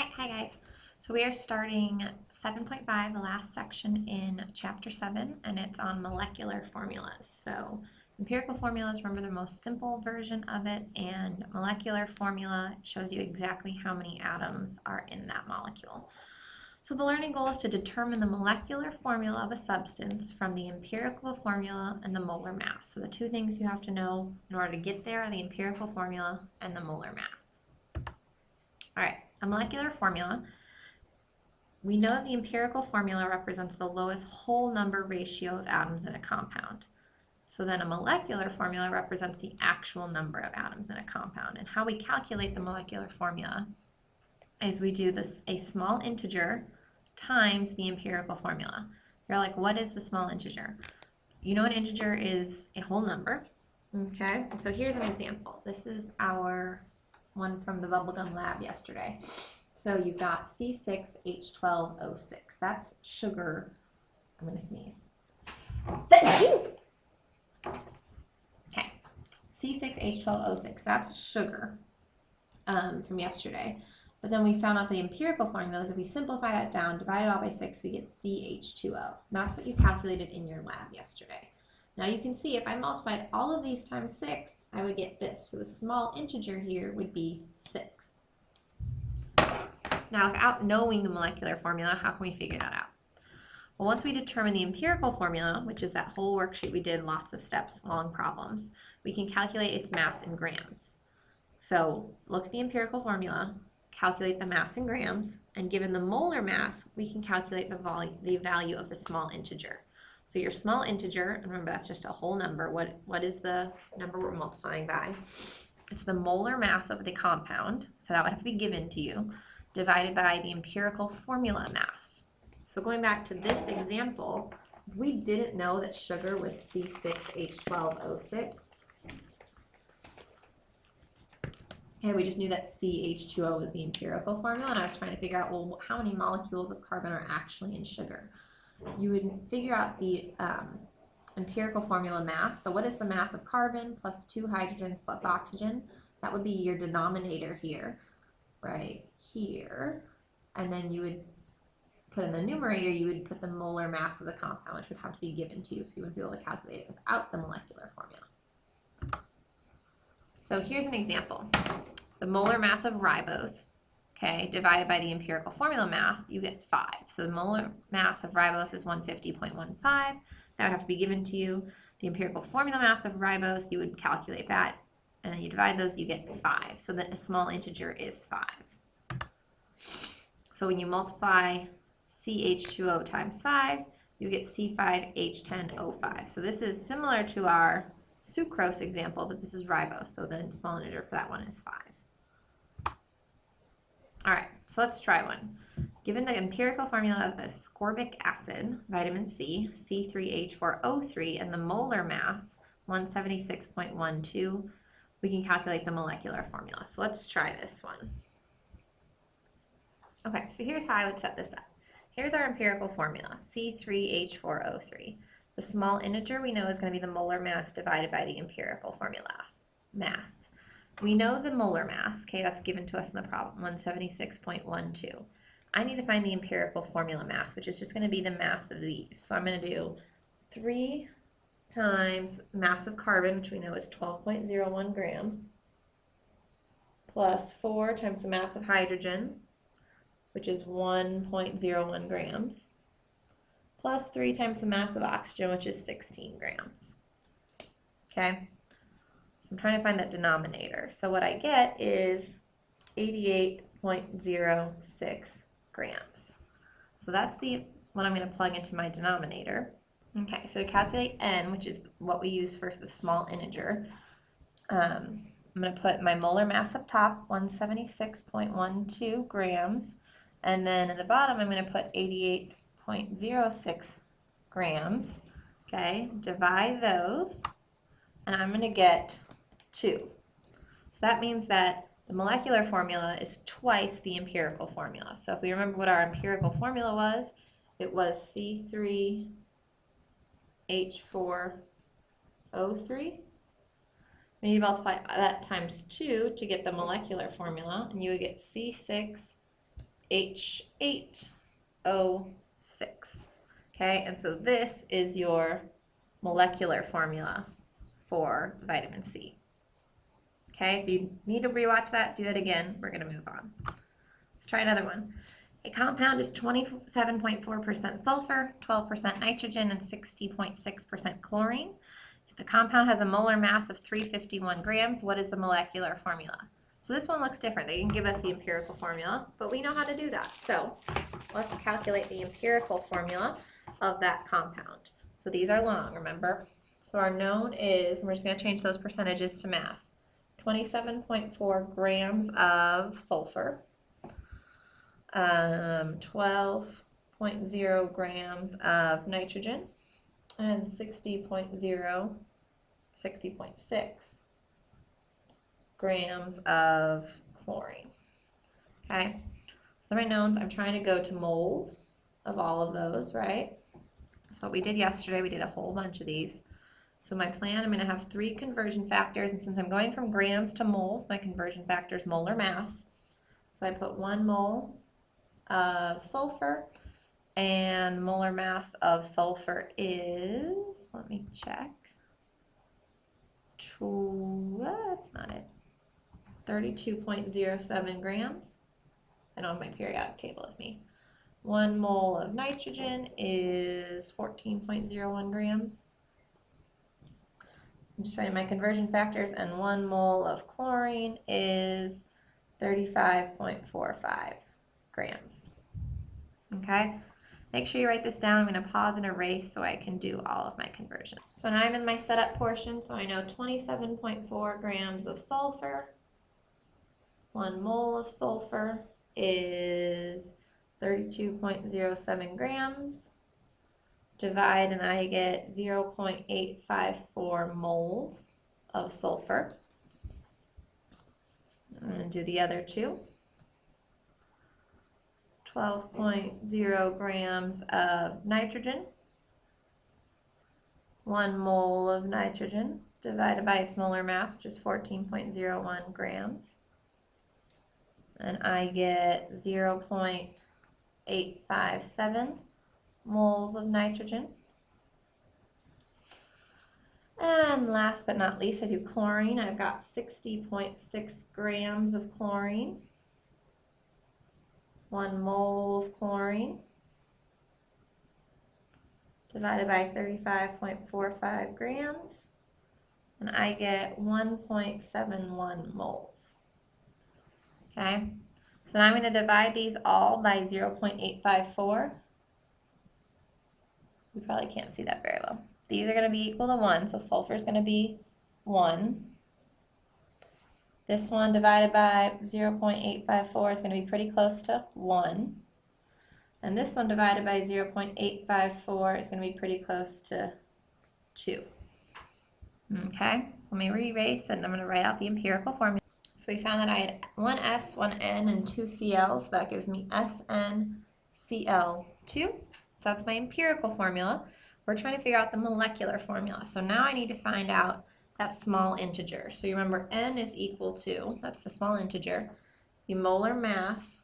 Hi guys. So we are starting 7.5, the last section in chapter 7, and it's on molecular formulas. So empirical formulas, remember the most simple version of it, and molecular formula shows you exactly how many atoms are in that molecule. So the learning goal is to determine the molecular formula of a substance from the empirical formula and the molar mass. So the two things you have to know in order to get there are the empirical formula and the molar mass. All right, a molecular formula. We know that the empirical formula represents the lowest whole number ratio of atoms in a compound. So then a molecular formula represents the actual number of atoms in a compound. And how we calculate the molecular formula is we do this a small integer times the empirical formula. You're like, what is the small integer? You know an integer is a whole number. Okay, and so here's an example. This is our one from the bubblegum lab yesterday. So you've got C6H12O6. That's sugar. I'm going to sneeze. Okay, C6H12O6. That's sugar from yesterday. But then we found out the empirical formula is if we simplify that down, divide it all by 6, we get CH2O. That's what you calculated in your lab yesterday. Now you can see if I multiplied all of these times 6, I would get this. So the small integer here would be 6. Now, without knowing the molecular formula, how can we figure that out? Well, once we determine the empirical formula, which is that whole worksheet we did, lots of steps, long problems, we can calculate its mass in grams. So look at the empirical formula, calculate the mass in grams, and given the molar mass, we can calculate the value of the small integer. So your small integer, and remember that's just a whole number, what is the number we're multiplying by? It's the molar mass of the compound, so that would have to be given to you, divided by the empirical formula mass. So going back to this example, if we didn't know that sugar was C6H12O6, okay, we just knew that CH2O was the empirical formula, and I was trying to figure out, well, how many molecules of carbon are actually in sugar? You would figure out the empirical formula mass. So what is the mass of carbon plus 2 hydrogens plus oxygen? That would be your denominator here, right here. And then you would put in the numerator, you would put the molar mass of the compound, which would have to be given to you because you wouldn't be able to calculate it without the molecular formula. So here's an example. The molar mass of ribose, okay, divided by the empirical formula mass, you get 5. So the molar mass of ribose is 150.15. That would have to be given to you. The empirical formula mass of ribose, you would calculate that, and then you divide those, you get 5. So that a small integer is 5. So when you multiply CH2O times 5, you get C5H10O5. So this is similar to our sucrose example, but this is ribose, so the small integer for that one is 5. All right, so let's try one. Given the empirical formula of ascorbic acid, vitamin C, C3H4O3, and the molar mass, 176.12, we can calculate the molecular formula. So let's try this one. Okay, so here's how I would set this up. Here's our empirical formula, C3H4O3. The small integer we know is going to be the molar mass divided by the empirical formula mass. We know the molar mass, okay, that's given to us in the problem, 176.12. I need to find the empirical formula mass, which is just going to be the mass of these. So I'm going to do 3 times mass of carbon, which we know is 12.01 grams, plus 4 times the mass of hydrogen, which is 1.01 grams, plus 3 times the mass of oxygen, which is 16 grams. Okay, so I'm trying to find that denominator. So what I get is 88.06 grams. So that's what I'm going to plug into my denominator. Okay, so to calculate n, which is what we use for the small integer, I'm going to put my molar mass up top, 176.12 grams, and then at the bottom I'm going to put 88.06 grams. Okay, divide those, and I'm going to get 2. So that means that the molecular formula is twice the empirical formula. So if we remember what our empirical formula was, it was C3H4O3. We need to multiply that times 2 to get the molecular formula, and you would get C6H12O H8O6. Okay, and so this is your molecular formula for vitamin C. Okay, if you need to rewatch that, do that again. We're going to move on. Let's try another one. A compound is 27.4% sulfur, 12% nitrogen, and 60.6% chlorine. If the compound has a molar mass of 351 grams, what is the molecular formula? So this one looks different. They didn't give us the empirical formula, but we know how to do that. So let's calculate the empirical formula of that compound. So these are long, remember? So our known is, we're just going to change those percentages to mass. 27.4 grams of sulfur, 12.0 grams of nitrogen, and 60.6 grams of chlorine. Okay, so my knowns, I'm trying to go to moles of all of those, right? That's what we did yesterday. We did a whole bunch of these. So my plan, I'm going to have 3 conversion factors, and since I'm going from grams to moles, my conversion factor is molar mass. So I put 1 mole of sulfur, and molar mass of sulfur is, let me check, that's not it, 32.07 grams. I don't have my periodic table with me. 1 mole of nitrogen is 14.01 grams. I'm just writing my conversion factors, and 1 mole of chlorine is 35.45 grams. Okay, make sure you write this down. I'm going to pause and erase so I can do all of my conversions. So now I'm in my setup portion, so I know 27.4 grams of sulfur, 1 mole of sulfur is 32.07 grams. Divide, and I get 0.854 moles of sulfur. I'm going to do the other two. 12.0 grams of nitrogen. 1 mole of nitrogen divided by its molar mass, which is 14.01 grams. And I get 0.857 moles of nitrogen. And last but not least, I do chlorine. I've got 60.6 grams of chlorine. 1 mole of chlorine divided by 35.45 grams. And I get 1.71 moles. Okay, so now I'm going to divide these all by 0.854. You probably can't see that very well. These are going to be equal to 1, so sulfur is going to be 1. This one divided by 0.854 is going to be pretty close to 1. And this one divided by 0.854 is going to be pretty close to 2. Okay, so let me erase, and I'm going to write out the empirical formula. So we found that I had 1 S, 1 N, and 2 Cl, so that gives me SnCl2. So that's my empirical formula. We're trying to figure out the molecular formula. So now I need to find out that small integer. So you remember N is equal to, that's the small integer, the molar mass,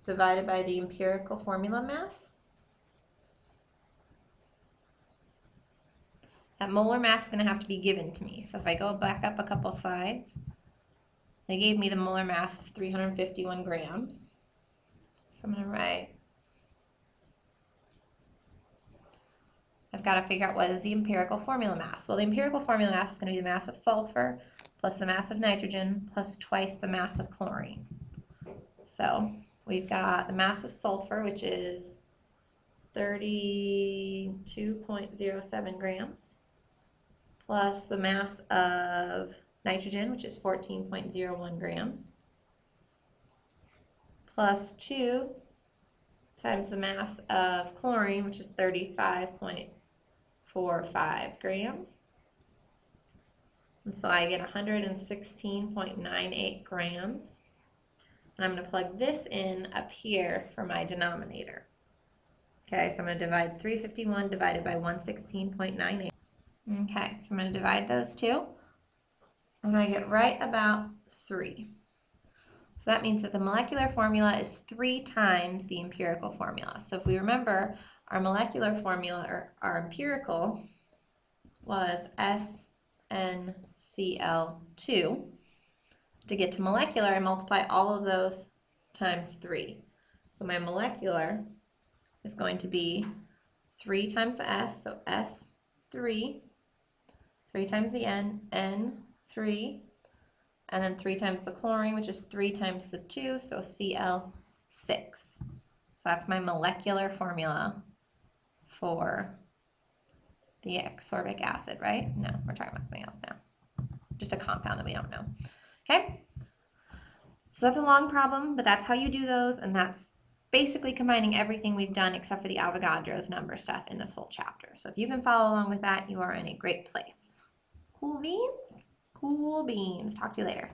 divided by the empirical formula mass. That molar mass is going to have to be given to me. So if I go back up a couple slides, they gave me the molar mass was 351 grams. So I'm going to write, I've got to figure out what is the empirical formula mass. Well, the empirical formula mass is going to be the mass of sulfur plus the mass of nitrogen plus twice the mass of chlorine. So we've got the mass of sulfur, which is 32.07 grams, plus the mass of nitrogen, which is 14.01 grams, plus 2 times the mass of chlorine, which is 35.45 grams. And so I get 116.98 grams. And I'm going to plug this in up here for my denominator. Okay, so I'm going to divide 351 divided by 116.98. Okay, so I'm going to divide those two, and I get right about 3. So that means that the molecular formula is 3 times the empirical formula. So if we remember, our molecular formula, or our empirical, was SnCl2. To get to molecular, I multiply all of those times 3. So my molecular is going to be 3 times the S, so S3, 3 times the N, N3, and then 3 times the chlorine, which is 3 times the 2, so Cl6. So that's my molecular formula for the ascorbic acid, right? No, we're talking about something else now. Just a compound that we don't know. Okay? So that's a long problem, but that's how you do those, and that's basically combining everything we've done except for the Avogadro's number stuff in this whole chapter. So if you can follow along with that, you are in a great place. Cool beans? Cool beans. Talk to you later.